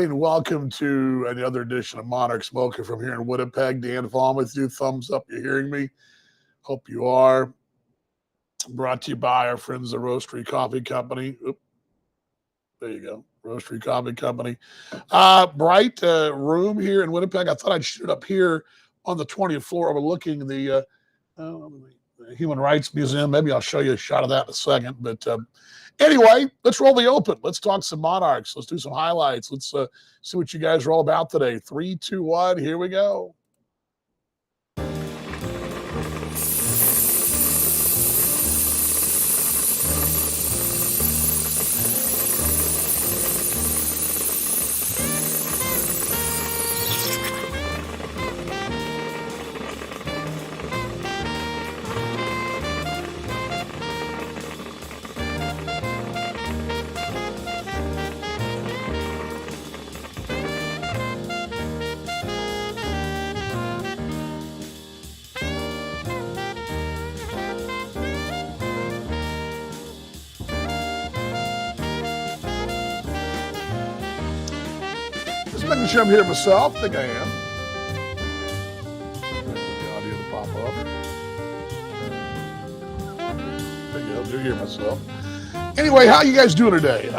And welcome to another edition of Monarchs Mocha from here in Winnipeg. Dan Vaughn with you. Thumbs up, you're hearing me. Hope you are. Brought to you by our friends, the Roastery Coffee Company. Oop, there you go, Roastery Coffee Company. Bright room here in Winnipeg. I thought I'd shoot it up here on the 20th floor overlooking the Human Rights Museum. Maybe I'll show you a shot of that in a second. But anyway, let's roll the open. Let's talk some Monarchs. Let's do some highlights. Let's see what you guys are all about today. 3, 2, 1, here we go. Making sure I'm here myself. I think I am. The audio to pop up. There you go. Do hear myself. Anyway, how you guys doing today?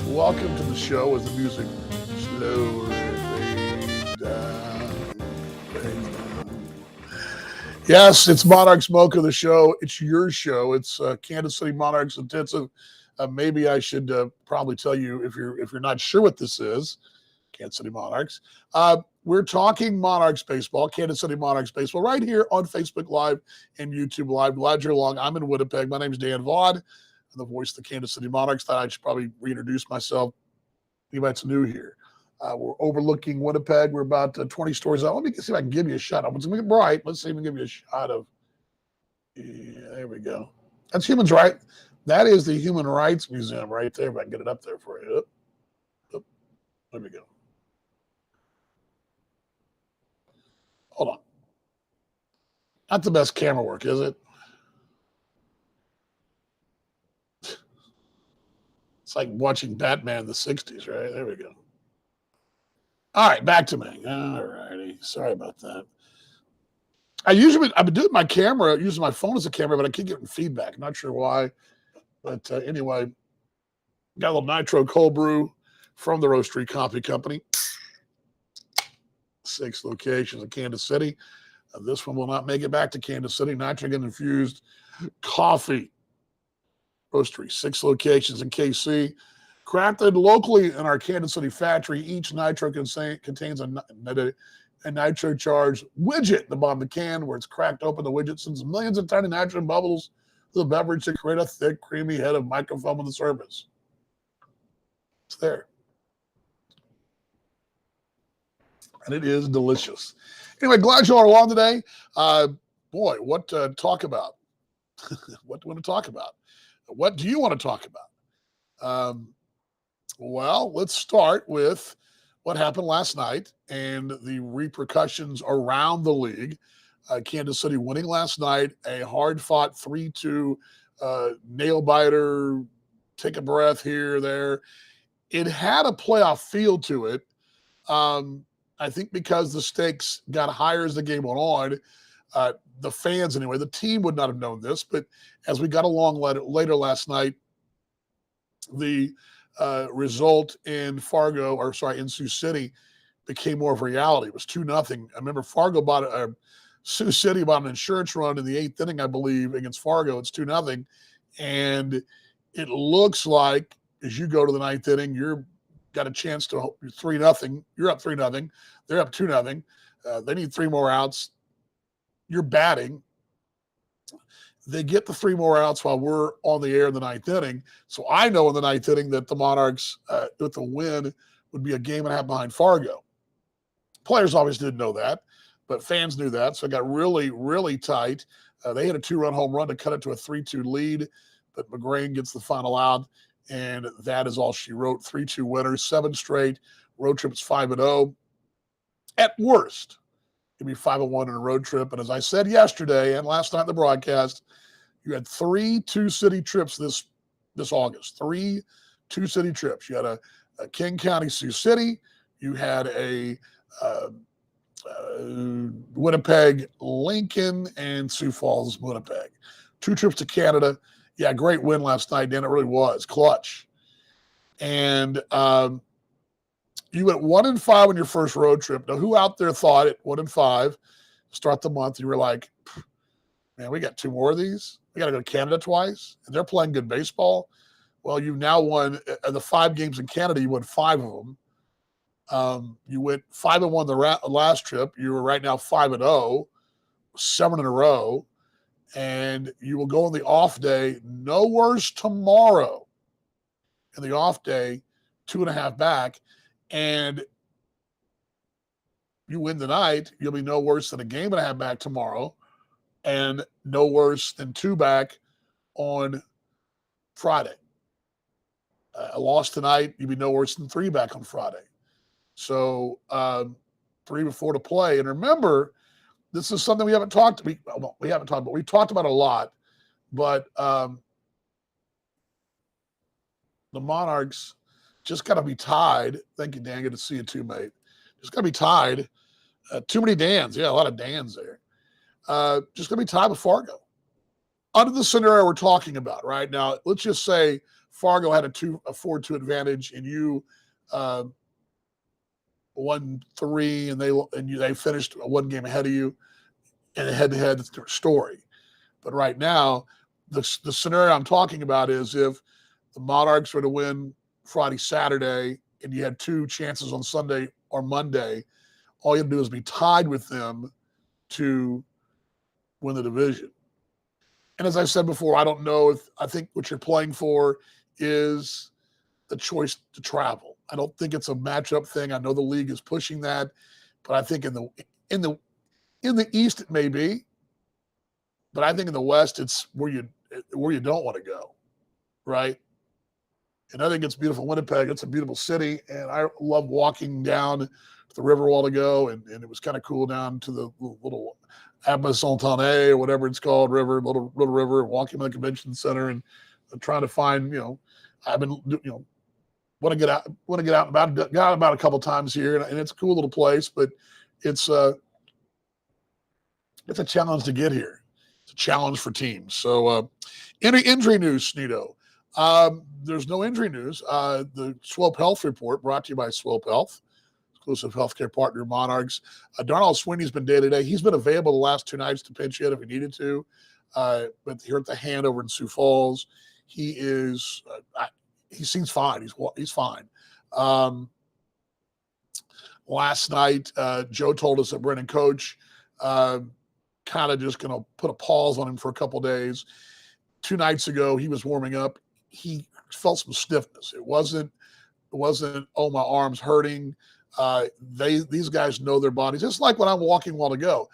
Welcome to the show as the music slowly fades down. Yes, it's Monarchs Mocha, the show. It's your show. It's Kansas City Monarchs Intensive. Maybe I should probably tell you if you're not sure what this is. Kansas City Monarchs. We're talking Monarchs baseball, Kansas City Monarchs baseball, right here on Facebook Live and YouTube Live. Glad you're along. I'm in Winnipeg. My name's Dan Vaughn. I'm the voice of the Kansas City Monarchs. Thought I should probably reintroduce myself. Anybody that's new here. We're overlooking Winnipeg. We're about 20 stories out. Let me see if I can give you a shot. It's going to get bright. Let's see if we can give you a shot of. Yeah, there we go. That's Human Rights. That is the Human Rights Museum right there. If I can get it up there for you. There we go. Hold on. Not the best camera work, is it? It's like watching Batman in the 60s, right? There we go. All right, back to me. All righty. Sorry about that. I've been doing my camera, using my phone as a camera, but I keep getting feedback. Not sure why. But anyway, got a little nitro cold brew from the Roastery Coffee Company. 6 locations in Kansas City. This one will not make it back to Kansas City. Nitrogen-infused coffee. Roastery, 6 locations in KC. Crafted locally in our Kansas City factory. Each nitro contains a nitro-charged widget at the bottom of the can where it's cracked open. The widget sends millions of tiny nitrogen bubbles to the beverage to create a thick, creamy head of microfoam on the surface. It's there. And it is delicious. Anyway, glad you all are along today. Boy, what to talk about? What do you want to talk about? What do you want to talk about? Well, let's start with what happened last night and the repercussions around the league. Kansas City winning last night, a hard-fought 3-2 nail-biter, take a breath here, there. It had a playoff feel to it. I think because the stakes got higher as the game went on, the fans anyway, the team would not have known this, but as we got along later last night, the result in Sioux City became more of a reality. It was 2-0. I remember Sioux City bought an insurance run in the 8th inning, I believe, against Fargo. It's 2-0. And it looks like as you go to the 9th inning, you're got a chance to 3-0. You're up 3-0. They're up 2-0. They need 3 more outs. You're batting. They get the 3 more outs while we're on the air in the 9th inning. So I know in the 9th inning that the Monarchs, with the win, would be a game and a half behind Fargo. Players obviously didn't know that, but fans knew that. So it got really, really tight. They had a 2-run home run to cut it to a 3-2 lead, but McGrain gets the final out. And that is all she wrote. 3-2 winners, 7 straight. Road trip is 5-0. At worst, it'd be 5-1 in a road trip. And as I said yesterday and last night in the broadcast, you had 3 two-city trips this August. 3 two-city trips. You had King County, Sioux City. You had a Winnipeg, Lincoln, and Sioux Falls, Winnipeg. 2 trips to Canada. Yeah, great win last night, Dan. It really was clutch. And you went 1-5 on your first road trip. Now, who out there thought at 1-5 start the month? You were like, man, we got 2 more of these. We got to go to Canada twice, and they're playing good baseball. Well, you've now won the 5 games in Canada. You won 5 of them. You went 5-1 the last trip. You were right now 5-0, 7 in a row, and you will go on the off day. No worse tomorrow. In the off day, 2.5 back, and you win tonight. You'll be no worse than a 1.5 back tomorrow, and no worse than 2 back on Friday. A loss tonight, you'd be no worse than 3 back on Friday. So 3 before to play. And remember, this is something we haven't talked about. We've talked about a lot. But the Monarchs just got to be tied. Thank you, Dan. Good to see you too, mate. Just got to be tied. Too many Dans. Yeah, a lot of Dans there. Just going to be tied with Fargo. Under the scenario we're talking about right now, let's just say Fargo had a 4-2 advantage, and you 1-3, and they finished 1 game ahead of you, and head-to-head story. But right now, the scenario I'm talking about is if the Monarchs were to win Friday, Saturday, and you had 2 chances on Sunday or Monday, all you have to do is be tied with them to win the division. And as I said before, I don't know I think what you're playing for is the choice to travel. I don't think it's a matchup thing. I know the league is pushing that, but I think in the East it may be, but I think in the West it's where you don't want to go, right? And I think it's beautiful. Winnipeg, it's a beautiful city, and I love walking down the river a while ago, and it was kind of cool down to the little Abba-Sultane or whatever it's called, little river, walking to the convention center and trying to find, I've been, want to get out and about. Got about a couple times here, and it's a cool little place, but it's a challenge to get here. It's a challenge for teams. So, injury news, Sneedo. There's no injury news. The Swope Health report brought to you by Swope Health, exclusive healthcare partner Monarchs. Darnell Sweeney's been day-to-day. He's been available the last 2 nights to pinch hit if he needed to. But here at the Hand over in Sioux Falls, he is he seems fine. He's fine. Last night, Joe told us that Brendan Coach kind of just going to put a pause on him for a couple days. 2 nights ago, he was warming up. He felt some stiffness. It wasn't, oh, my arm's hurting. These guys know their bodies. Just like when I'm walking a while ago,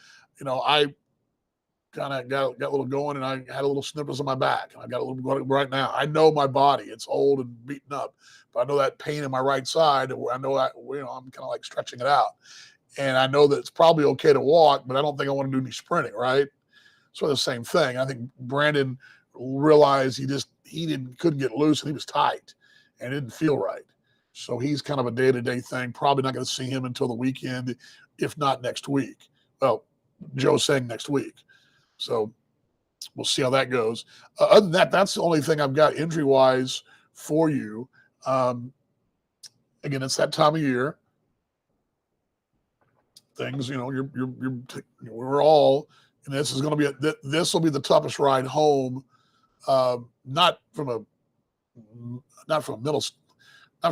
I kind of got a little going, and I had a little snippers on my back. And I got a little going right now. I know my body. It's old and beaten up, but I know that pain in my right side. I know I'm kind of like stretching it out. And I know that it's probably okay to walk, but I don't think I want to do any sprinting, right? So the same thing. I think Brandon realized he couldn't get loose, and he was tight and it didn't feel right. So he's kind of a day-to-day thing. Probably not going to see him until the weekend, if not next week. Well, Joe's saying next week. So we'll see how that goes. Other than that, that's the only thing I've got injury-wise for you. Again, it's that time of year. Things, we're all, and this is going to be this will be the toughest ride home. Not from a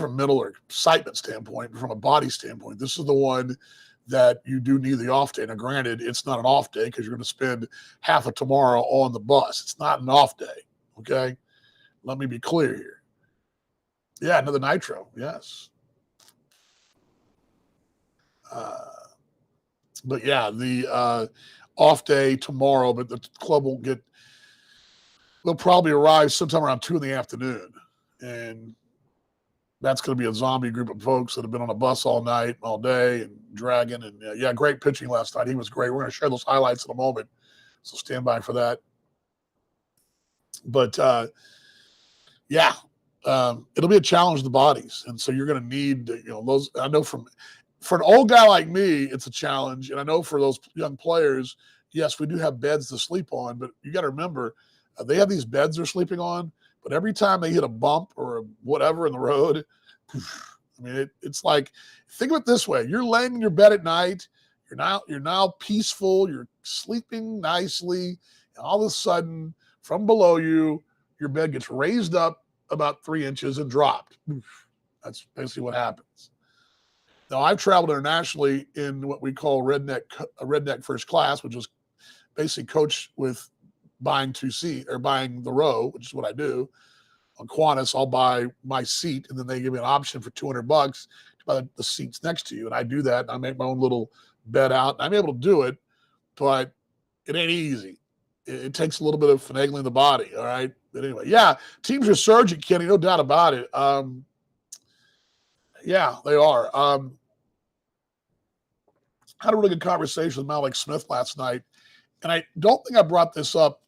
mental or excitement standpoint, but from a body standpoint. This is the one that you do need the off day. Now, granted, it's not an off day because you're going to spend half of tomorrow on the bus. It's not an off day, okay? Let me be clear here. Yeah, another nitro, yes. But yeah, the off day tomorrow, but the club they'll probably arrive sometime around 2 p.m. And that's going to be a zombie group of folks that have been on a bus all night, all day, and dragging. And great pitching last night. He was great. We're going to share those highlights in a moment, so stand by for that. But it'll be a challenge to the bodies. And so you're going to need, those. I know for an old guy like me, it's a challenge. And I know for those young players, yes, we do have beds to sleep on, but you got to remember they have these beds they're sleeping on, but every time they hit a bump or whatever in the road, I mean, it's like, think of it this way. You're laying in your bed at night. You're now peaceful. You're sleeping nicely. And all of a sudden, from below you, your bed gets raised up about 3 inches and dropped. That's basically what happens. Now, I've traveled internationally in what we call redneck first class, which is basically coach with buying buying the row, which is what I do. On Qantas, I'll buy my seat, and then they give me an option for $200 to buy the seats next to you. And I do that. And I make my own little bed out. I'm able to do it, but it ain't easy. It takes a little bit of finagling the body. All right. But anyway, yeah, teams are surging, Kenny, no doubt about it. Yeah, they are. Had a really good conversation with Malik Smith last night, and I don't think I brought this up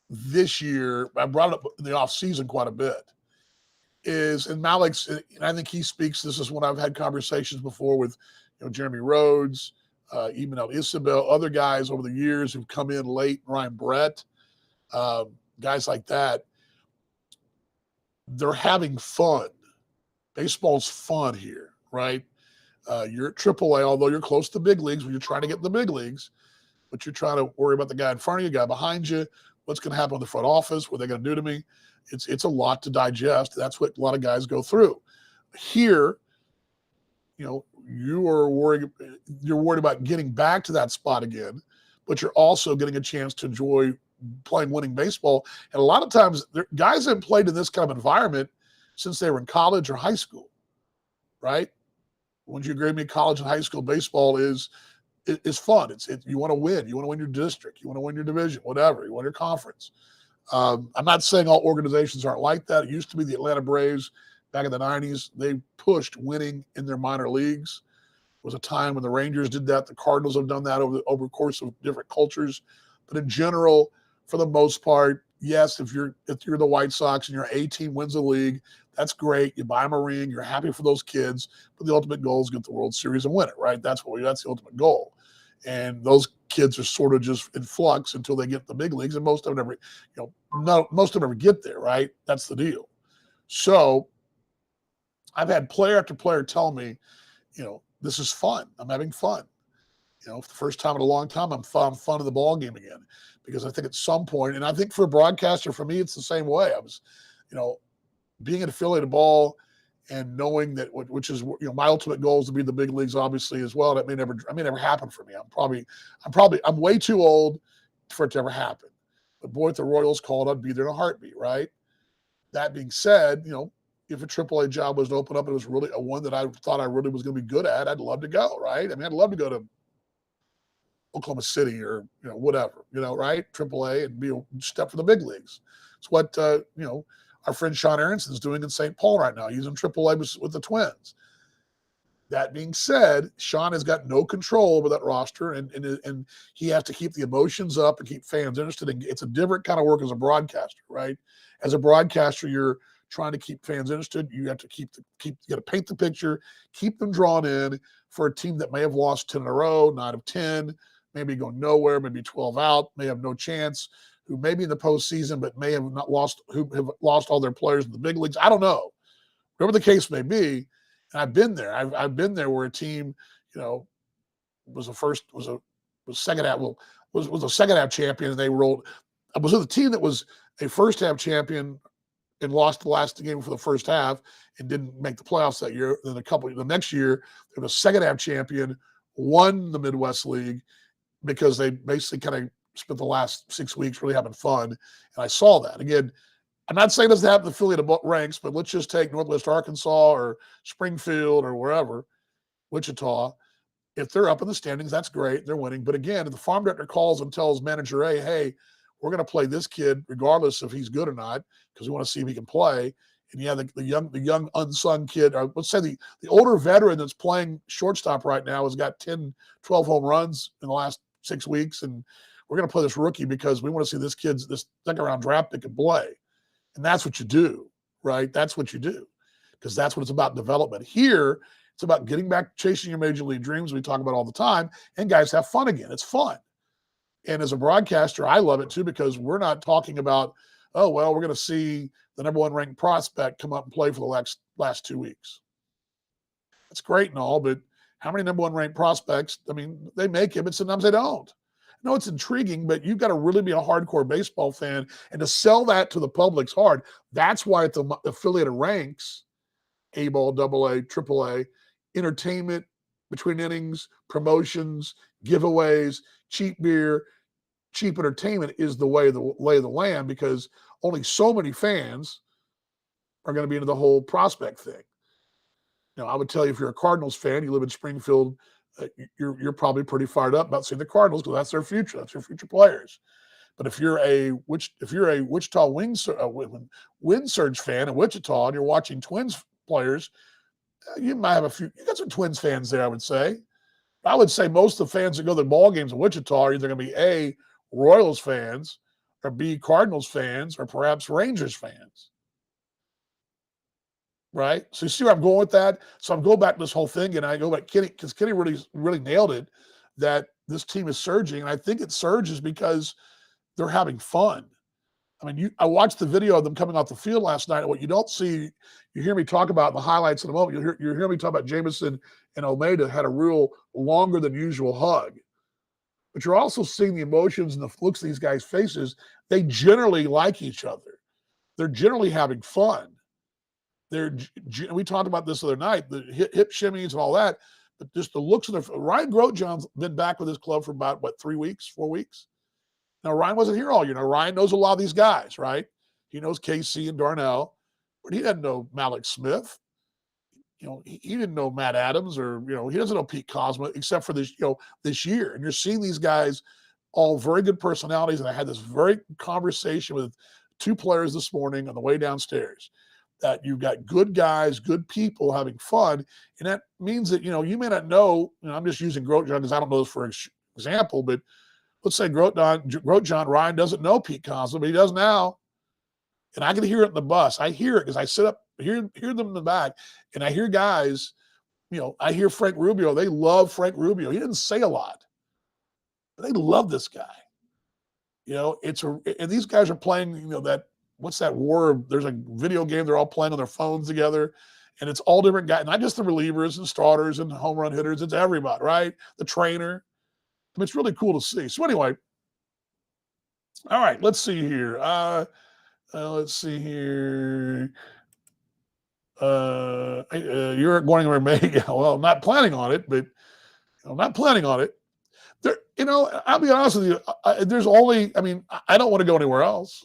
this year. I brought it up in the off season quite a bit. And Malik's, and I think he speaks. This is when I've had conversations before with, Jeremy Rhodes, even Isabel, other guys over the years who've come in late, Ryan Brett, guys like that. They're having fun. Baseball's fun here, right? You're at AAA, although you're close to the big leagues when you're trying to get in the big leagues, but you're trying to worry about the guy in front of you, guy behind you, what's going to happen in the front office, what they're going to do to me. It's a lot to digest. That's what a lot of guys go through. Here, you're worried about getting back to that spot again, but you're also getting a chance to enjoy playing winning baseball. And a lot of times, guys have played in this kind of environment since they were in college or high school, right? Wouldn't you agree with me? College and high school baseball is fun. You want to win. You want to win your district. You want to win your division, whatever. You want your conference. I'm not saying all organizations aren't like that. It used to be the Atlanta Braves back in the 90s. They pushed winning in their minor leagues. There was a time when the Rangers did that. The Cardinals have done that over the course of different cultures. But in general, for the most part, yes, if you're the White Sox and your A team wins the league, that's great. You buy them a ring. You're happy for those kids. But the ultimate goal is to get the World Series and win it, right? That's the ultimate goal. And those kids are sort of just in flux until they get the big leagues. And most of them never get there, right? That's the deal. So I've had player after player tell me, this is fun. I'm having fun. For the first time in a long time, I'm fun of the ball game again. Because I think at some point, and I think for a broadcaster, for me, it's the same way. I was, being an affiliated ball and knowing that, which is, my ultimate goal is to be in the big leagues, obviously, as well. That may never happen for me. I'm way too old for it to ever happen. But boy, if the Royals called, I'd be there in a heartbeat, right? That being said, if a AAA job was to open up, it was really a one that I thought I really was going to be good at, I'd love to go, right? I mean, I'd love to go to Oklahoma City or, whatever, right? AAA and be a step for the big leagues. It's what, our friend Sean Aronson is doing in St. Paul right now. He's in AAA with the Twins. That being said, Sean has got no control over that roster, and he has to keep the emotions up and keep fans interested. It's a different kind of work as a broadcaster, right? As a broadcaster, you're trying to keep fans interested. You have to you got to paint the picture, keep them drawn in for a team that may have lost 10 in a row, 9 of 10, maybe go nowhere, maybe 12 out, may have no chance, who may be in the postseason, but may have who have lost all their players in the big leagues. I don't know. Whatever the case may be, and I've been there. I've been there where a team, was a second half champion, and they rolled. I was with a team that was a first half champion and lost the last game for the first half and didn't make the playoffs that year. Then the next year, they were a second half champion, won the Midwest League because they basically kind of spent the last 6 weeks really having fun. And I saw that. Again, I'm not saying it doesn't happen in affiliated ranks, but let's just take Northwest Arkansas or Springfield or wherever, Wichita. If they're up in the standings, that's great. They're winning. But again, if the farm director calls and tells manager A, hey, we're going to play this kid regardless if he's good or not, because we want to see if he can play. And yeah, the young unsung kid, or let's say the older veteran that's playing shortstop right now has got 10, 12 home runs in the last 6 weeks. And we're going to play this rookie because we want to see this second round draft pick can play. And that's what you do, right? That's what you do, because that's what it's about, development. Here, it's about getting back, chasing your major league dreams we talk about all the time, and guys have fun again. It's fun. And as a broadcaster, I love it too, because we're not talking about, oh, well, we're going to see the number one ranked prospect come up and play for the last 2 weeks. That's great and all, but how many number one ranked prospects, I mean, they make it, but sometimes they don't. No, it's intriguing, but you've got to really be a hardcore baseball fan, and to sell that to the public's hard. That's why at the affiliated ranks, A-ball, AA, AAA, entertainment, between innings, promotions, giveaways, cheap beer, cheap entertainment is the way of the lay of the land, because only so many fans are going to be into the whole prospect thing. Now, I would tell you, if you're a Cardinals fan, you live in Springfield, you're probably pretty fired up about seeing the Cardinals, because that's their future. That's their future players. But if you're a Wichita Wind Surge fan in Wichita and you're watching Twins players, you might have you got some Twins fans there, I would say. I would say most of the fans that go to the ball games in Wichita are either going to be A, Royals fans, or B, Cardinals fans, or perhaps Rangers fans. Right? So you see where I'm going with that? So I'm going back to this whole thing, and I go back, Kenny, because Kenny really nailed it, that this team is surging. And I think it surges because they're having fun. I mean, I watched the video of them coming off the field last night. And what you don't see, you hear me talk about in the highlights in a moment. You hear me talk about Jameson and Almeida had a real longer than usual hug. But you're also seeing the emotions and the looks of these guys' faces. They generally like each other. They're generally having fun. We talked about this the other night, the hip shimmies and all that, but just the looks of their. Ryan Grotjohn's been back with his club for about 3 weeks, 4 weeks. Now, Ryan wasn't here all year. Now, Ryan knows a lot of these guys, right? He knows KC and Darnell, but he doesn't know Malik Smith. He didn't know Matt Adams, or he doesn't know Pete Cosma, except for this year. And you're seeing these guys, all very good personalities. And I had this very conversation with 2 players this morning on the way downstairs, that you've got good guys, good people having fun. And that means that, you may not know, I'm just using Grotjohn because I don't know this for example, but let's say Grotjohn, Ryan doesn't know Pete Cosma, but he does now. And I can hear it in the bus. I hear it because I sit up, hear them in the back, and I hear guys, I hear Frank Rubio. They love Frank Rubio. He didn't say a lot, but they love this guy. And these guys are playing, what's that war? There's a video game they're all playing on their phones together, and it's all different guys, not just the relievers and starters and home run hitters. It's everybody, right? The trainer. I mean, it's really cool to see. So anyway, all right, let's see here. You're going to May. Well, not planning on it, but not planning on it. There, I'll be honest with you. There's only, I don't want to go anywhere else.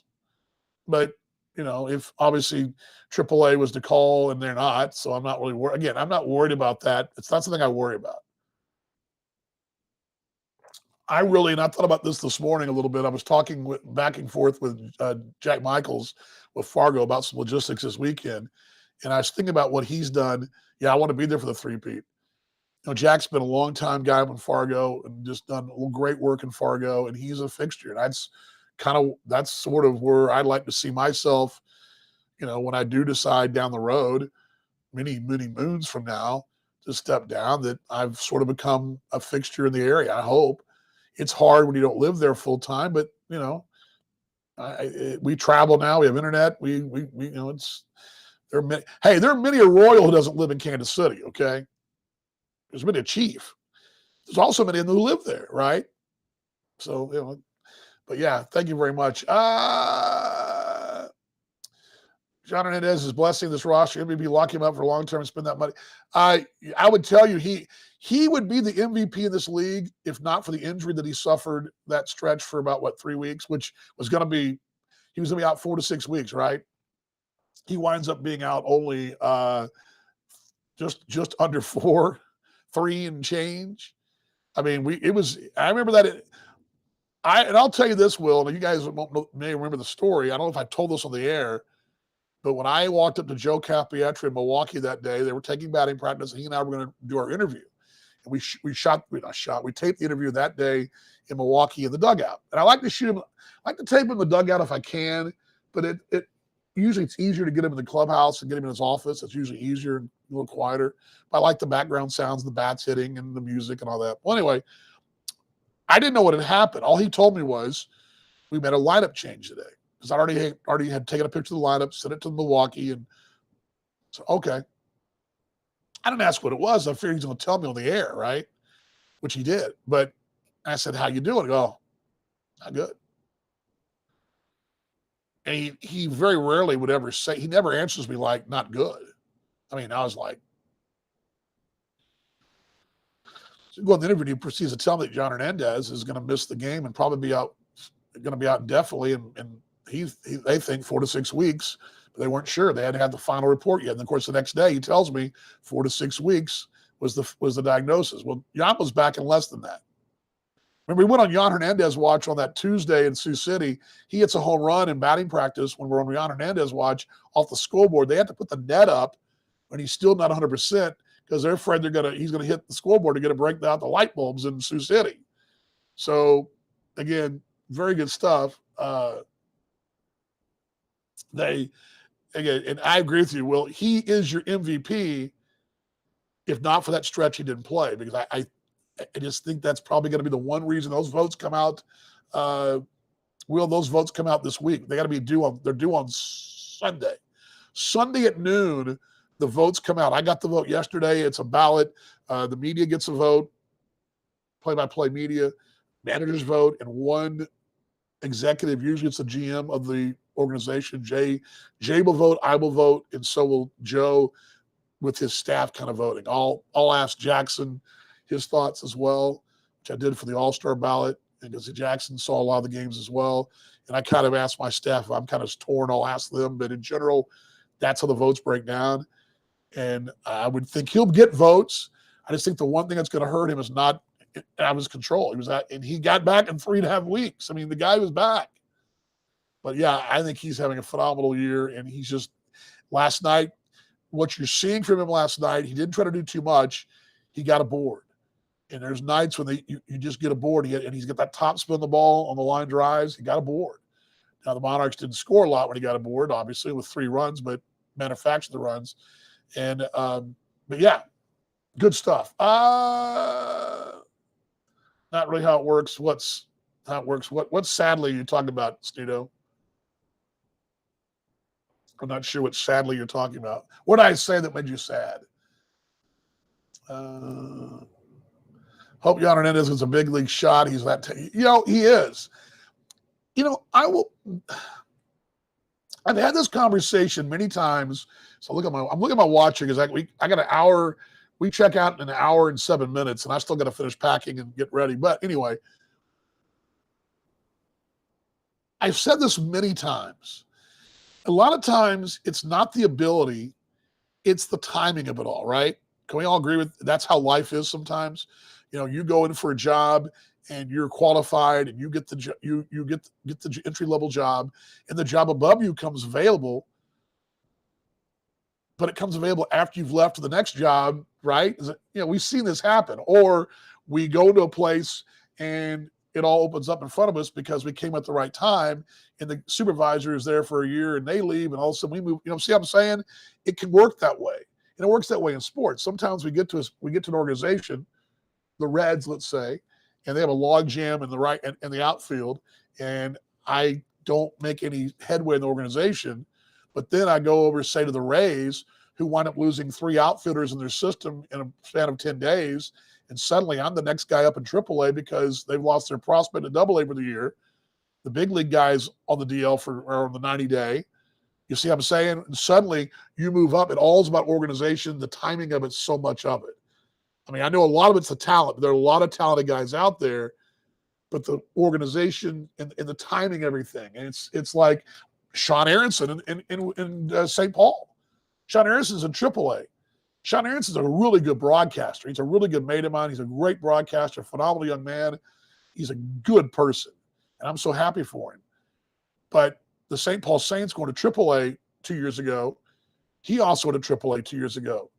But, if obviously AAA was to call and they're not, so I'm not really worried. Again, I'm not worried about that. It's not something I worry about. And I thought about this morning a little bit. I was talking back and forth with Jack Michaels with Fargo about some logistics this weekend. And I was thinking about what he's done. Yeah, I want to be there for the three-peat. Jack's been a long-time guy in Fargo and just done great work in Fargo, and he's a fixture. And that's sort of where I'd like to see myself, when I do decide down the road, many, many moons from now, to step down, that I've sort of become a fixture in the area. I hope. It's hard when you don't live there full time, but we travel now. We have internet. There are many a Royal who doesn't live in Kansas City. Okay, there's many a Chief. There's also many who live there, right? So but yeah, thank you very much. John Hernandez is blessing this roster. Maybe lock him up for long term and spend that money. I would tell you he would be the MVP in this league if not for the injury that he suffered that stretch for about 3 weeks, which was going to be, he was going to be out 4 to 6 weeks, right? He winds up being out only just under 4, 3 and change. I remember that. And I'll tell you this, Will, and you guys may remember the story. I don't know if I told this on the air, but when I walked up to Joe Capietri in Milwaukee that day, they were taking batting practice, and he and I were going to do our interview. And we taped the interview that day in Milwaukee in the dugout. And I like to tape in the dugout if I can, but Usually it's easier to get him in the clubhouse and get him in his office. It's usually easier and a little quieter. But I like the background sounds, the bats hitting and the music and all that. Well, anyway, I didn't know what had happened. All he told me was we made a lineup change today because I already had taken a picture of the lineup, sent it to Milwaukee, and so okay. I didn't ask what it was. I figured he's going to tell me on the air, right? Which he did. But I said, "How you doing?" I go, "Not good." And he very rarely would ever say. He never answers me like, "Not good." I mean, I was like, so go on the interview, and he proceeds to tell me that John Hernandez is going to miss the game and probably be out, going to be out indefinitely, and they think 4 to 6 weeks, but they weren't sure. They hadn't had the final report yet. And of course, the next day he tells me 4 to 6 weeks was the diagnosis. Well, Jan was back in less than that. Remember, we went on Jan Hernandez watch on that Tuesday in Sioux City. He hits a home run in batting practice when we're on Jan Hernandez watch off the scoreboard. They had to put the net up when he's still not 100% because they're afraid he's gonna hit the scoreboard to get a break out the light bulbs in Sioux City. So again, very good stuff. And I agree with you, Will. He is your MVP. If not for that stretch, he didn't play because I just think that's probably going to be the one reason those votes come out. Will those votes come out this week? They got to be due on Sunday. Sunday at noon, the votes come out. I got the vote yesterday. It's a ballot. The media gets a vote, play-by-play media, managers vote, and one executive, usually it's the GM of the organization. Jay will vote, I will vote, and so will Joe with his staff kind of voting. I'll ask Jackson his thoughts as well, which I did for the All-Star ballot, because Jackson saw a lot of the games as well. And I kind of asked my staff, if I'm kind of torn, I'll ask them. But in general, that's how the votes break down. And I would think he'll get votes. I just think the one thing that's going to hurt him is not out of his control. And he got back in 3.5 weeks. I mean, the guy was back. But yeah, I think he's having a phenomenal year. And he's just, last night, what you're seeing from him last night, he didn't try to do too much. He got a board. And there's nights when you just get a board, and he's got that top spin the ball on the line drives. He got a board. Now, the Monarchs didn't score a lot when he got a board, obviously, with 3 runs, but manufactured the runs. And, but yeah, good stuff. Not really how it works. How it works? What's sadly you're talking about, Stito? I'm not sure what sadly you're talking about. What did I say that made you sad? Hope Jan Hernandez is a big league shot. He's that, he is. I've had this conversation many times. So I'm looking at my watch here because I got an hour. We check out in an hour and 7 minutes, and I still got to finish packing and get ready. But anyway, I've said this many times. A lot of times it's not the ability, it's the timing of it all, right? Can we all agree with that's how life is sometimes? You go in for a job and you're qualified and you get the you get the entry level job, and the job above you comes available, but it comes available after you've left to the next job, right? We've seen this happen. Or we go to a place and it all opens up in front of us because we came at the right time, and the supervisor is there for a year and they leave, and all of a sudden we move. See what I'm saying? It can work that way. And it works that way in sports. Sometimes we get to an organization, the Reds, let's say, and they have a log jam in the right and the outfield, and I don't make any headway in the organization. But then I go over, say, to the Rays, who wind up losing 3 outfielders in their system in a span of 10 days. And suddenly I'm the next guy up in AAA because they've lost their prospect in AA for the year. The big league guys on the DL or on the 90-day. You see what I'm saying? And suddenly you move up. It all is about organization. The timing of it, so much of it. I mean, I know a lot of it's the talent, but there are a lot of talented guys out there, but the organization and the timing, everything. And it's like Sean Aronson in St. Paul. Sean Aronson's in AAA. Sean Aronson's a really good broadcaster. He's a really good mate of mine. He's a great broadcaster, phenomenal young man. He's a good person, and I'm so happy for him. But the St. Paul Saints going to AAA 2 years ago, he also went to AAA 2 years ago.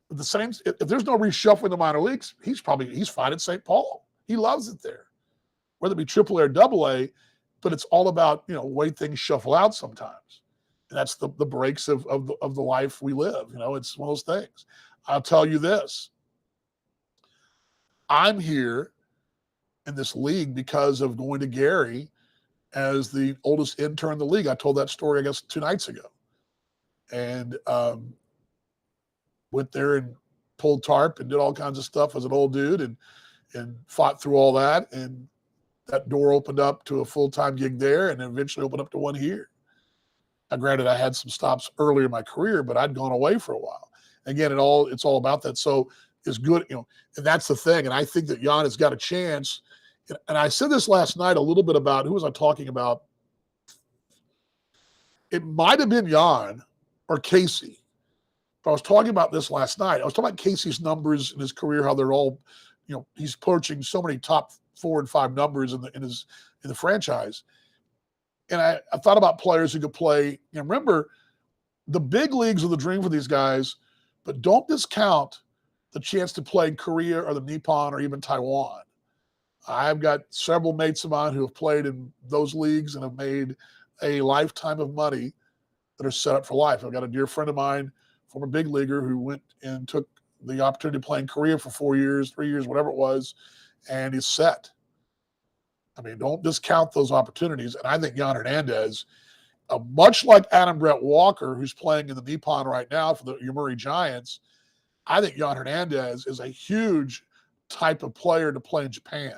But the Saints, if there's no reshuffling in the minor leagues, he's fine at St. Paul. He loves it there, whether it be AAA or AA. But it's all about way things shuffle out sometimes. that's the breaks of the life we live. It's one of those things. I'll tell you this. I'm here in this league because of going to Gary as the oldest intern in the league. I told that story, I guess, 2 nights ago. And went there and pulled tarp and did all kinds of stuff as an old dude and fought through all that. And that door opened up to a full-time gig there and eventually opened up to one here. Now, granted, I had some stops earlier in my career, but I'd gone away for a while. Again, it's all about that. So it's good, and that's the thing. And I think that Jan has got a chance. And I said this last night a little bit about, who was I talking about? It might have been Jan or Casey. But I was talking about this last night. I was talking about Casey's numbers in his career, how they're all, he's approaching so many top 4 and 5 numbers in the franchise. And I thought about players who could play. And remember, the big leagues are the dream for these guys, but don't discount the chance to play in Korea or the Nippon or even Taiwan. I've got several mates of mine who have played in those leagues and have made a lifetime of money that are set up for life. I've got a dear friend of mine, former big leaguer, who went and took the opportunity to play in Korea for 4 years, 3 years, whatever it was, and he's set. I mean, don't discount those opportunities. And I think Jan Hernandez, much like Adam Brett Walker, who's playing in the Nippon right now for the Yomiuri Giants, I think Jan Hernandez is a huge type of player to play in Japan.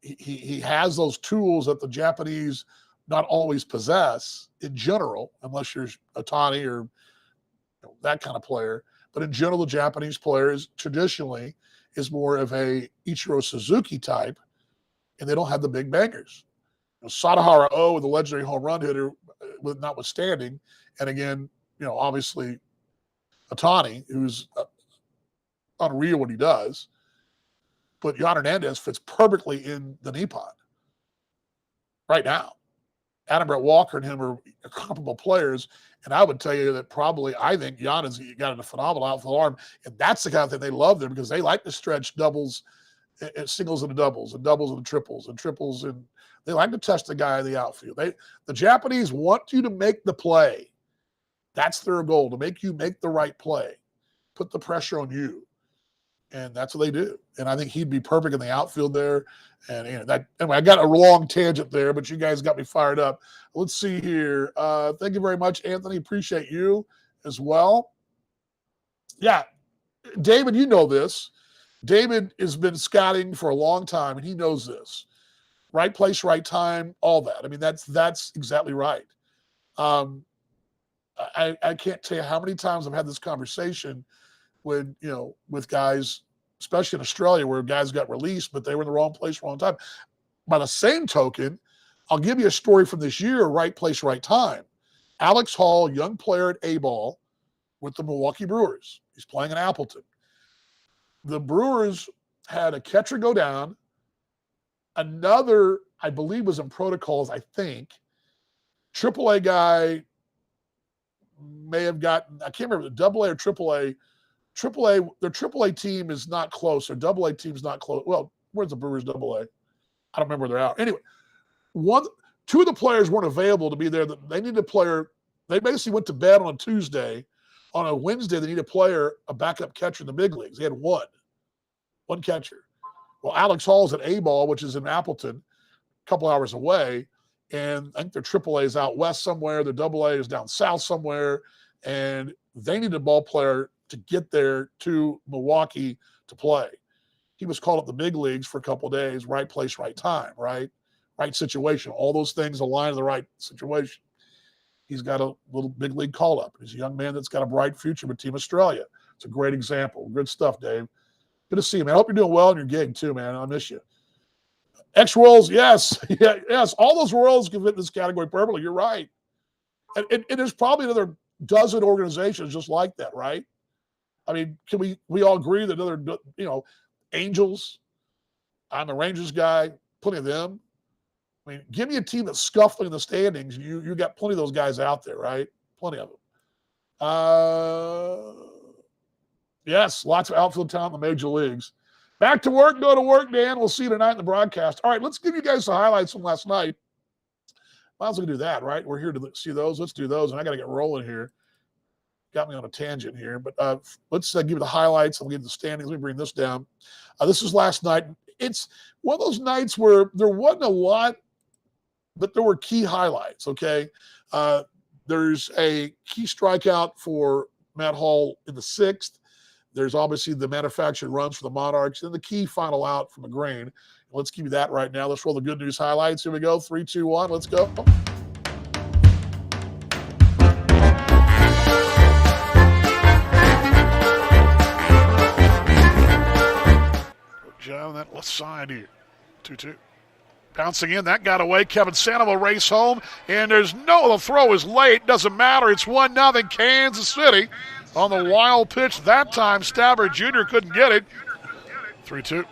He has those tools that the Japanese not always possess in general, unless you're Otani or that kind of player. But in general, the Japanese players traditionally is more of a Ichiro Suzuki type, and they don't have the big bangers. Sadahara O, the legendary home run hitter, notwithstanding, and again, obviously Otani, who's unreal what he does, but Jan Hernandez fits perfectly in the Nippon right now. Adam Brett Walker and him are comparable players, and I would tell you that I think Jan has got a phenomenal outfield arm, and that's the kind of thing they love there because they like to stretch doubles, singles into doubles, and doubles into triples, and they like to test the guy in the outfield. The Japanese want you to make the play. That's their goal, to make you make the right play, put the pressure on you. And that's what they do. And I think he'd be perfect in the outfield there. And anyway, I got a long tangent there, but you guys got me fired up. Let's see here. Thank you very much, Anthony. Appreciate you as well. Yeah, David, you know this. David has been scouting for a long time, and he knows this. Right place, right time, all that. I mean, that's exactly right. I can't tell you how many times I've had this conversation with guys, especially in Australia, where guys got released, but they were in the wrong place, wrong time. By the same token, I'll give you a story from this year, right place, right time. Alex Hall, young player at A-ball with the Milwaukee Brewers. He's playing in Appleton. The Brewers had a catcher go down. Another, I believe, was in protocols, I think. AAA guy may have gotten, I can't remember, AA or AAA. Their AAA team is not close. Their AA team's not close. Well, where's the Brewers AA? I don't remember where they're out. Anyway, two of the players weren't available to be there. They needed a player. They basically went to bed on a Tuesday. On a Wednesday, they needed a backup catcher in the big leagues. They had one catcher. Well, Alex Hall's at A-ball, which is in Appleton, a couple hours away. And I think their AAA is out west somewhere. Their AA is down south somewhere. And they needed a ball player to get there to Milwaukee to play. He was called up the big leagues for a couple of days, right place, right time, right situation. All those things align in the right situation. He's got a little big league call up. He's a young man that's got a bright future with Team Australia. It's a great example. Good stuff, Dave. Good to see you, man. I hope you're doing well in your gig too, man. I miss you. X-Worlds, yes. Yes. All those worlds can fit in this category perfectly. You're right. And there's probably another dozen organizations just like that, right? I mean, can we all agree that other, Angels, I'm a Rangers guy, plenty of them. I mean, give me a team that's scuffling in the standings. You got plenty of those guys out there, right? Plenty of them. Yes, lots of outfield talent in the major leagues. Back to work, go to work, Dan. We'll see you tonight in the broadcast. All right, let's give you guys the highlights from last night. Might as well do that, right? We're here to see those. Let's do those. And I got to get rolling here. Got me on a tangent here. But let's give you the highlights. I'll give you the standings. Let me bring this down. This was last night. It's one of those nights where there wasn't a lot, but there were key highlights, okay? There's a key strikeout for Matt Hall in the 6th. There's obviously the manufactured runs for the Monarchs, and the key final out from McGrain. Let's give you that right now. Let's roll the good news highlights. Here we go. 3, 2, 1. Let's go. John, that left side here. 2-2. Bouncing in, that got away. Kevin Santa will race home, and the throw is late. Doesn't matter. It's 1-0 Kansas City on the wild pitch. That time, Stabber Jr. couldn't get it. 3-2.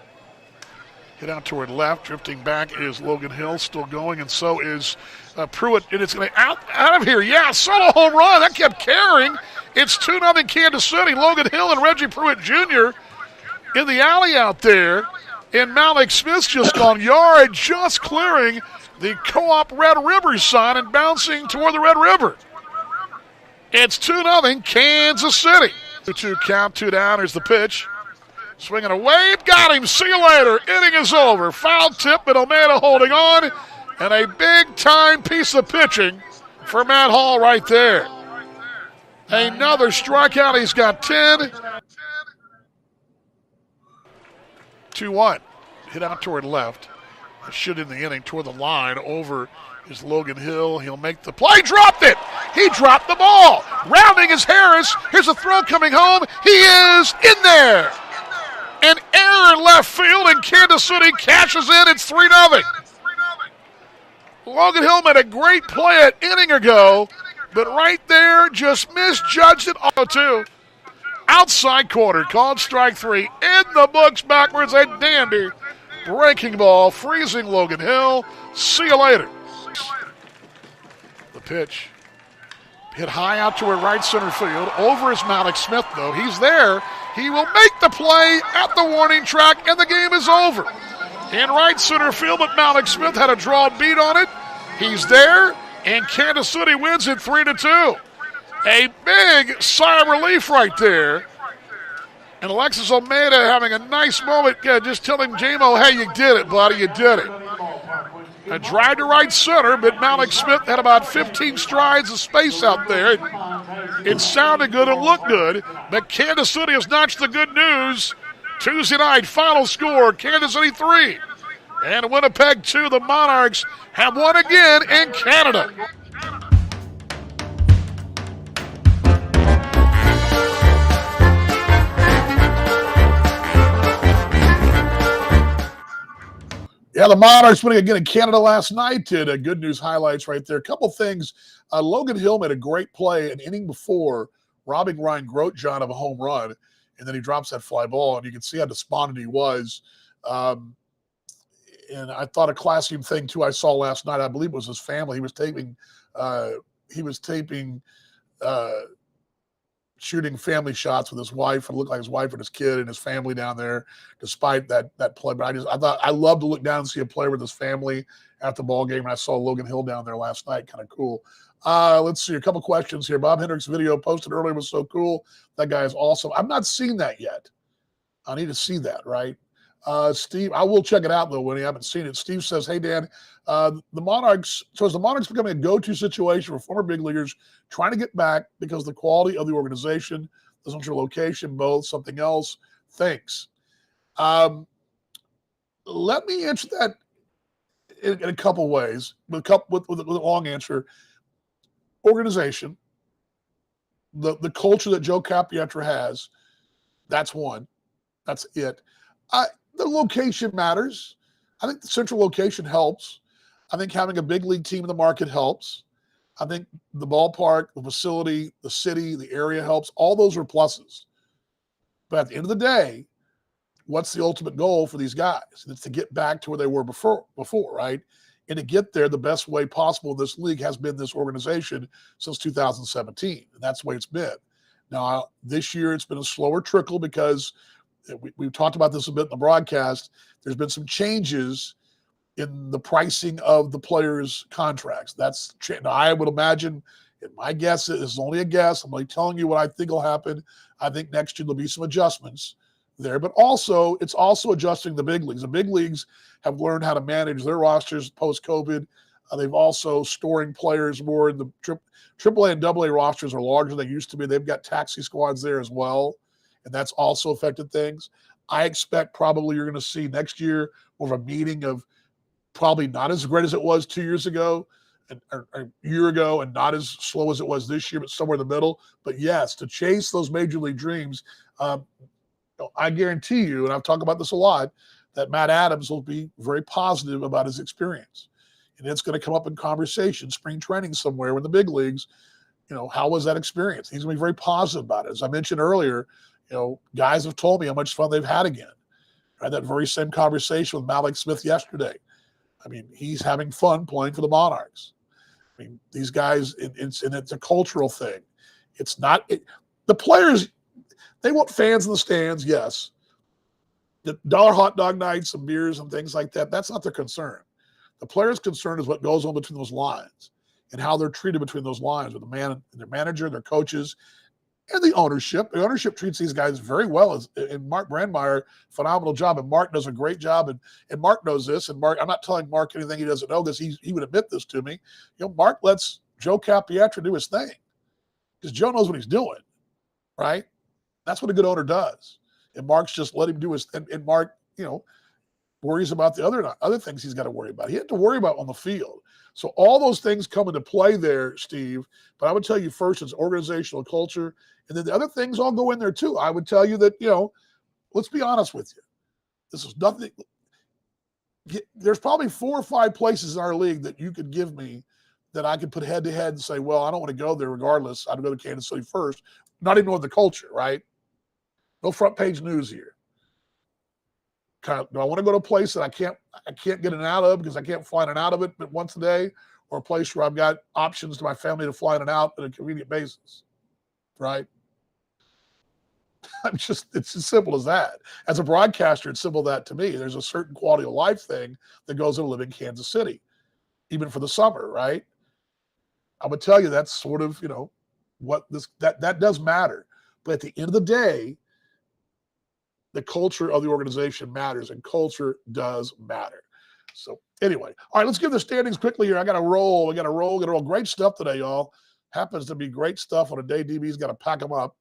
Hit out toward left. Drifting back is Logan Hill, still going, and so is Pruitt. And it's going to out of here. Yeah, solo home run. That kept carrying. It's 2-0 Kansas City. Logan Hill and Reggie Pruitt Jr. in the alley out there. And Malik Smith's just gone yard, just clearing the Co-op Red River sign and bouncing toward the Red River. It's 2-0 Kansas City. 2-2 count, 2 down. Here's the pitch. Swinging a wave, got him. See you later. Inning is over. Foul tip, but Almeida holding on. And a big-time piece of pitching for Matt Hall right there. Another strikeout. He's got 10. 2-1. Hit out toward left. Should in the inning toward the line. Over is Logan Hill. He'll make the play. Dropped it. He dropped the ball. Rounding is Harris. Here's a throw coming home. He is in there. An error in left field, and Kansas City cashes in. It's 3-0. Logan Hill made a great play an inning ago, but right there just misjudged it. 0-2. Outside corner, called strike 3. In the books backwards, a dandy breaking ball, freezing Logan Hill. See you later. The pitch. Hit high out toward right center field. Over is Malik Smith, though. He's there. He will make the play at the warning track, and the game is over. In right center field, but Malik Smith had a draw beat on it. He's there, and Kansas City wins it 3-2. A big sigh of relief right there. And Alexis Almeida having a nice moment, just telling J-Mo, hey, you did it, buddy, you did it. A drive to right center, but Malik Smith had about 15 strides of space out there. It sounded good and looked good, but Kansas City has notched the good news. Tuesday night, final score, Kansas City 3. And Winnipeg 2, the Monarchs have won again in Canada. Yeah, the Monarchs winning again in Canada last night. Did good news highlights right there. A couple things. Logan Hill made a great play an inning before, robbing Ryan Grotjohn of a home run, and then he drops that fly ball, and you can see how despondent he was. And I thought a classy thing, too, I saw last night. I believe it was his family. He was taping shooting family shots with his wife. It looked like his wife and his kid and his family down there, despite that play. But I love to look down and see a player with his family at the ball game. And I saw Logan Hill down there last night. Kind of cool. Let's see a couple questions here. Bob Hendricks' video posted earlier was so cool. That guy is awesome. I've not seen that yet. I need to see that, right? Steve, I will check it out though when you haven't seen it. Steve says, "Hey Dan, the Monarchs. So is the Monarchs becoming a go-to situation for former big leaguers trying to get back because the quality of the organization, doesn't your location, both something else? Thanks." Let me answer that in a couple ways. With a long answer. Organization, the culture that Joe Capietra has, that's one. That's it. The location matters. I think the central location helps. I think having a big league team in the market helps. I think the ballpark, the facility, the city, the area helps. All those are pluses. But at the end of the day, what's the ultimate goal for these guys? It's to get back to where they were before, right? And to get there, the best way possible in this league has been this organization since 2017. And that's the way it's been. Now, this year it's been a slower trickle because we've talked about this a bit in the broadcast. There's been some changes in the pricing of the players' contracts. Now, I would imagine, and my guess is only a guess. I'm only telling you what I think will happen. I think next year there'll be some adjustments there, but also it's also adjusting the big leagues. The big leagues have learned how to manage their rosters post-COVID. They've also storing players more in the AAA and AA rosters are larger than they used to be. They've got taxi squads there as well, and that's also affected things. I expect probably you're going to see next year more of a meeting of probably not as great as it was 2 years ago or a year ago, and not as slow as it was this year, but somewhere in the middle. But yes, to chase those major league dreams, I guarantee you, and I've talked about this a lot, that Matt Adams will be very positive about his experience. And it's going to come up in conversation, spring training somewhere in the big leagues. How was that experience? He's going to be very positive about it. As I mentioned earlier, guys have told me how much fun they've had again. I had that very same conversation with Malik Smith yesterday. I mean, he's having fun playing for the Monarchs. I mean, these guys, it's a cultural thing. It's not the players. They want fans in the stands, yes. The dollar hot dog nights and beers and things like that, that's not their concern. The players' concern is what goes on between those lines and how they're treated between those lines with their manager, their coaches, and the ownership. The ownership treats these guys very well. And Mark Brandmeier, phenomenal job. And Mark does a great job. And Mark knows this. And Mark, I'm not telling Mark anything he doesn't know because he would admit this to me. Mark lets Joe Capietro do his thing because Joe knows what he's doing, right? That's what a good owner does. And Mark's just let him do his thing. And Mark, worries about the other things he's got to worry about. He had to worry about on the field. So all those things come into play there, Steve. But I would tell you first, it's organizational culture. And then the other things all go in there too. I would tell you that, let's be honest with you. This is nothing. There's probably 4 or 5 places in our league that you could give me that I could put head to head and say, well, I don't want to go there regardless. I'd go to Kansas City first, not even knowing the culture, right? No front page news here. Do I want to go to a place that I can't get in and out of because I can't fly in and out of it but once a day, or a place where I've got options to my family to fly in and out on a convenient basis, right? It's as simple as that. As a broadcaster, it's simple that to me. There's a certain quality of life thing that goes into living in Kansas City, even for the summer, right? I would tell you that's sort of, that does matter. But at the end of the day, the culture of the organization matters, and culture does matter. So anyway, all right, let's give the standings quickly here. I got to roll. We got to roll. Great stuff today, y'all. Happens to be great stuff on a day DB's got to pack them up.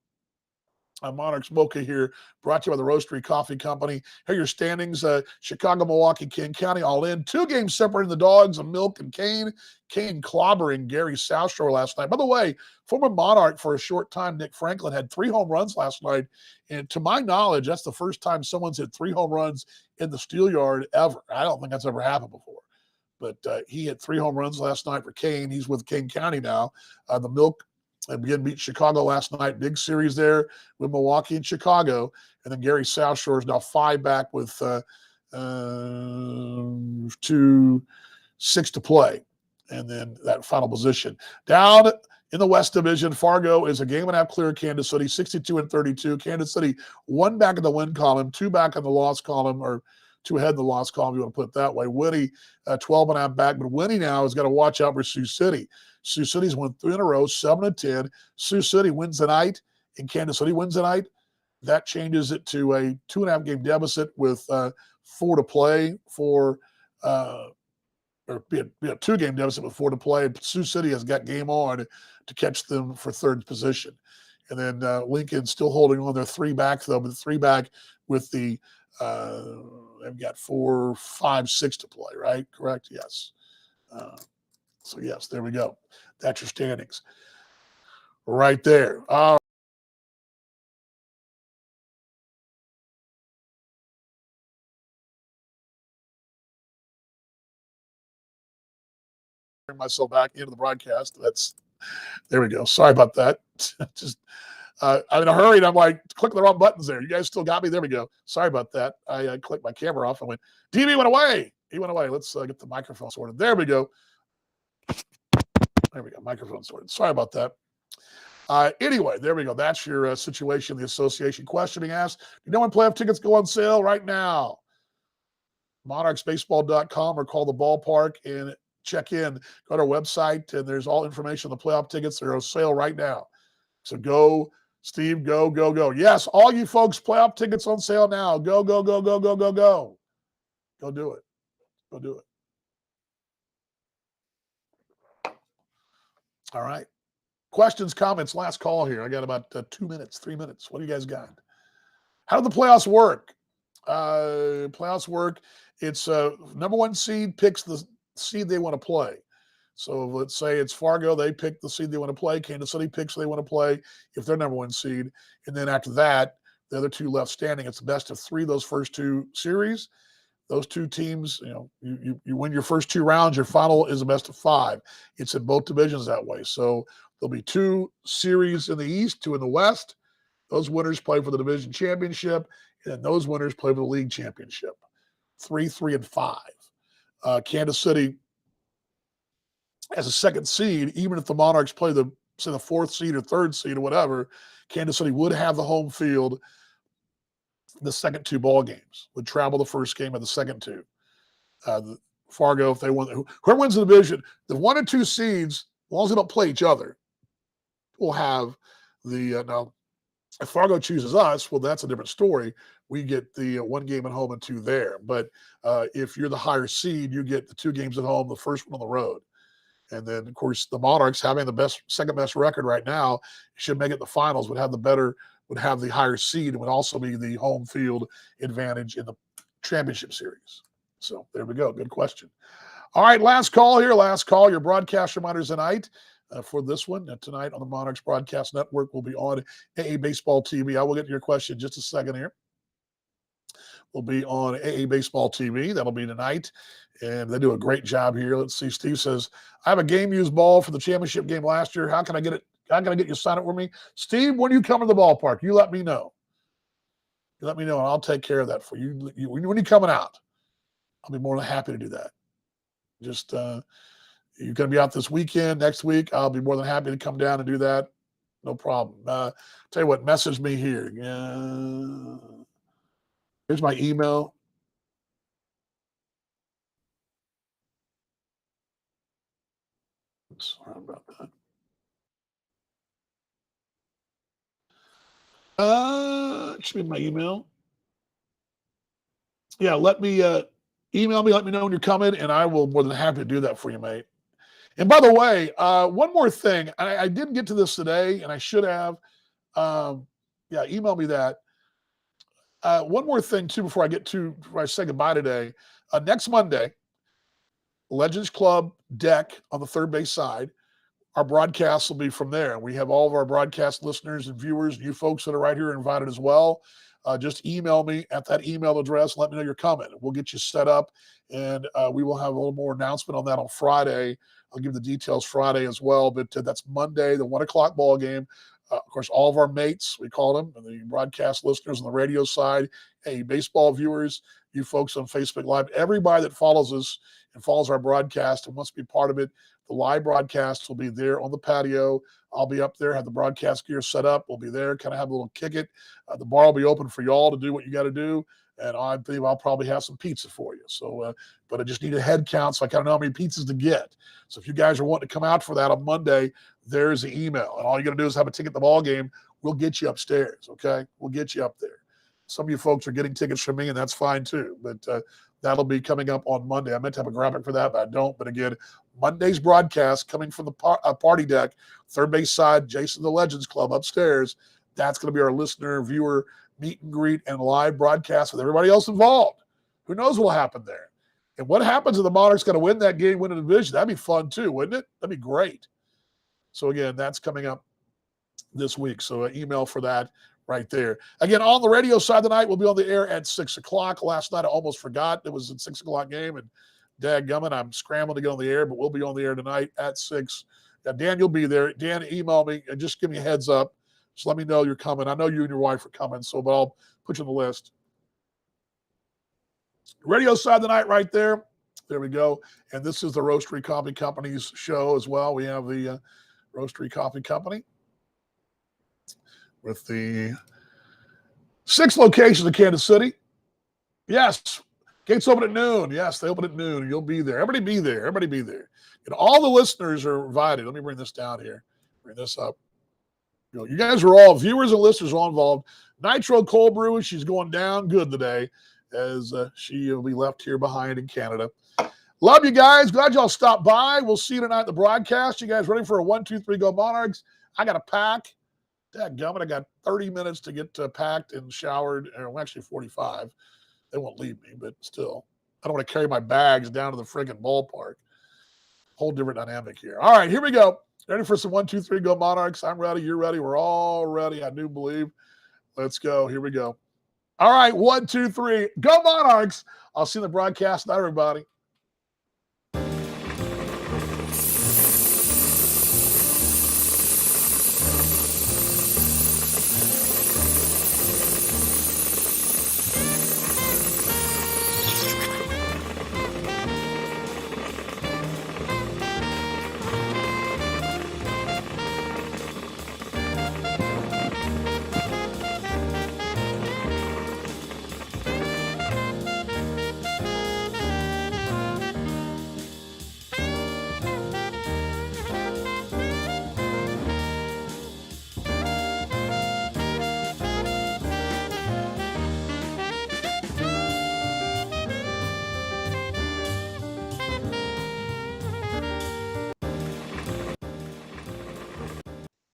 Monarchs Mocha here, brought to you by the Roastery Coffee Company. Here are your standings. Chicago, Milwaukee, King County all in. 2 games separating the Dogs of Milk and Kane. Kane clobbering Gary South Shore last night. By the way, former Monarch for a short time, Nick Franklin, had 3 home runs last night. And to my knowledge, that's the first time someone's hit 3 home runs in the Steel Yard ever. I don't think that's ever happened before. But he hit 3 home runs last night for Kane. He's with King County now. The Milk again beat Chicago last night. Big series there with Milwaukee and Chicago. And then Gary South Shore is now 5 back with 2-6 to play. And then that final position. Down in the West Division, Fargo is a game and a half clear of Kansas City, 62-32. Kansas City 1 back in the win column, 2 back in the loss column, or 2 ahead in the loss column, if you want to put it that way. Winnie, 12 and a half back. But Winnie now has got to watch out for Sioux City. Sioux City's won 3 in a row, 7-10. Sioux City wins tonight, and Kansas City wins tonight. That changes it to a 2.5 game deficit with 4 to play or be a 2 game deficit with 4 to play. Sioux City has got game on to catch them for 3rd position. And then Lincoln still holding on. They're 3 back, though, but 3 back with the they've got 4, 5, 6 to play, right? Correct? Yes. So, yes, there we go. That's your standings right there. Bring myself back into the broadcast. There we go. Sorry about that. Just I'm in a hurry, and I'm like clicking the wrong buttons there. You guys still got me? There we go. Sorry about that. I clicked my camera off and went, DB went away. He went away. Let's get the microphone sorted. There we go. There we go. Microphone sorted. Sorry about that. Anyway, there we go. That's your situation. The association questioning asked, you know when playoff tickets go on sale right now? monarchsbaseball.com or call the ballpark and check in. Go to our website, and there's all information on the playoff tickets. They're on sale right now. So go, Steve, go, go, go. Yes, all you folks, playoff tickets on sale now. Go, go, go, go, go, go, go. Go do it. Go do it. All right. Questions, comments, last call here. I got about 2 minutes, 3 minutes. What do you guys got? How do the playoffs work? Playoffs work. It's number one seed picks the seed they want to play. So let's say it's Fargo. They pick the seed they want to play. Kansas City picks who they want to play if they're number one seed. And then after that, the other two left standing. It's the best of three, those first two series. Those two teams, you win your first two rounds. Your final is a best of five. It's in both divisions that way. So there'll be two series in the East, two in the West. Those winners play for the division championship, and those winners play for the league championship. 3, 3, and 5. Kansas City, as a second seed, even if the Monarchs play the fourth seed or third seed or whatever, Kansas City would have the home field the second two ball games, would travel the first game of the second two. Fargo, if they win, whoever wins the division, the 1 and 2 seeds, as long as they don't play each other, will have the now. If Fargo chooses us, well, that's a different story. We get the one game at home and two there. But if you're the higher seed, you get the 2 games at home, the first one on the road. And then, of course, the Monarchs, having the second best record right now, should make it the finals, would have the higher seed, and would also be the home field advantage in the championship series. So there we go. Good question. All right, last call here. Last call. Your broadcast reminders tonight for this one. Tonight on the Monarchs Broadcast Network will be on AA Baseball TV. I will get to your question in just a second here. We'll be on AA Baseball TV. That'll be tonight. And they do a great job here. Let's see. Steve says, I have a game-used ball for the championship game last year. How can I get it? How can I get you to sign it for me? Steve, when you come to the ballpark, you let me know. You let me know, and I'll take care of that for you. When you're coming out, I'll be more than happy to do that. Just you're going to be out this weekend, next week. I'll be more than happy to come down and do that. No problem. Tell you what, message me here. Here's my email. Sorry about that. It should be my email. Yeah, let me email me. Let me know when you're coming, and I will more than happy to do that for you, mate. And by the way, one more thing. I didn't get to this today, and I should have. Email me that. One more thing, too, before I say goodbye today. Next Monday, Legends Club deck on the third base side. Our broadcast will be from there. We have all of our broadcast listeners and viewers, and you folks that are right here are invited as well. Just email me at that email address. Let me know you're coming. We'll get you set up, and we will have a little more announcement on that on Friday. I'll give the details Friday as well, but that's Monday, the 1 o'clock ball game. Of course, all of our mates, we call them, and the broadcast listeners on the radio side, hey, baseball viewers, you folks on Facebook Live, everybody that follows us and follows our broadcast and wants to be part of it, the live broadcast will be there on the patio. I'll be up there, have the broadcast gear set up. We'll be there, kind of have a little kick it. The bar will be open for y'all to do what you got to do. And I believe I'll probably have some pizza for you. So, but I just need a head count so I kind of know how many pizzas to get. So if you guys are wanting to come out for that on Monday, there's the email. And all you got to do is have a ticket to the ball game. We'll get you upstairs, okay? We'll get you up there. Some of you folks are getting tickets from me, and that's fine too. But that'll be coming up on Monday. I meant to have a graphic for that, but I don't. But again, Monday's broadcast coming from the party deck, third base side, Jason the Legends Club upstairs. That's going to be our listener, viewer meet and greet and live broadcast with everybody else involved. Who knows what will happen there? And what happens if the Monarchs going to win that game, win a division? That'd be fun too, wouldn't it? That'd be great. So again, that's coming up this week. So email for that right there. Again, on the radio side tonight, we'll be on the air at 6 o'clock. Last night, I almost forgot it was a 6 o'clock game, and dadgummit, I'm scrambling to get on the air, but we'll be on the air tonight at 6. Dan, you'll be there. Dan, email me and just give me a heads up. Just let me know you're coming. I know you and your wife are coming, but I'll put you on the list. Radio side tonight right there. There we go. And this is the Roastery Coffee Company's show as well. We have the Roastery Coffee Company with the 6 locations in Kansas City. Yes, Gates open at noon. Yes, they open at noon. You'll be there. Everybody be there. Everybody be there. And all the listeners are invited. Let me bring this down here. Bring this up. You guys are all, viewers and listeners, all involved. Nitro Cold Brew, she's going down good today as she will be left here behind in Canada. Love you guys. Glad y'all stopped by. We'll see you tonight at the broadcast. You guys ready for a 1, 2, 3 go Monarchs? I got to pack. Dadgummit, I got 30 minutes to get packed and showered. Or actually 45. They won't leave me, but still. I don't want to carry my bags down to the friggin' ballpark. Whole different dynamic here. All right, here we go. Ready for some 1, 2, 3 go Monarchs? I'm ready. You're ready. We're all ready. I do believe. Let's go. Here we go. All right, 1, 2, 3. Go Monarchs. I'll see you in the broadcast. Night, everybody.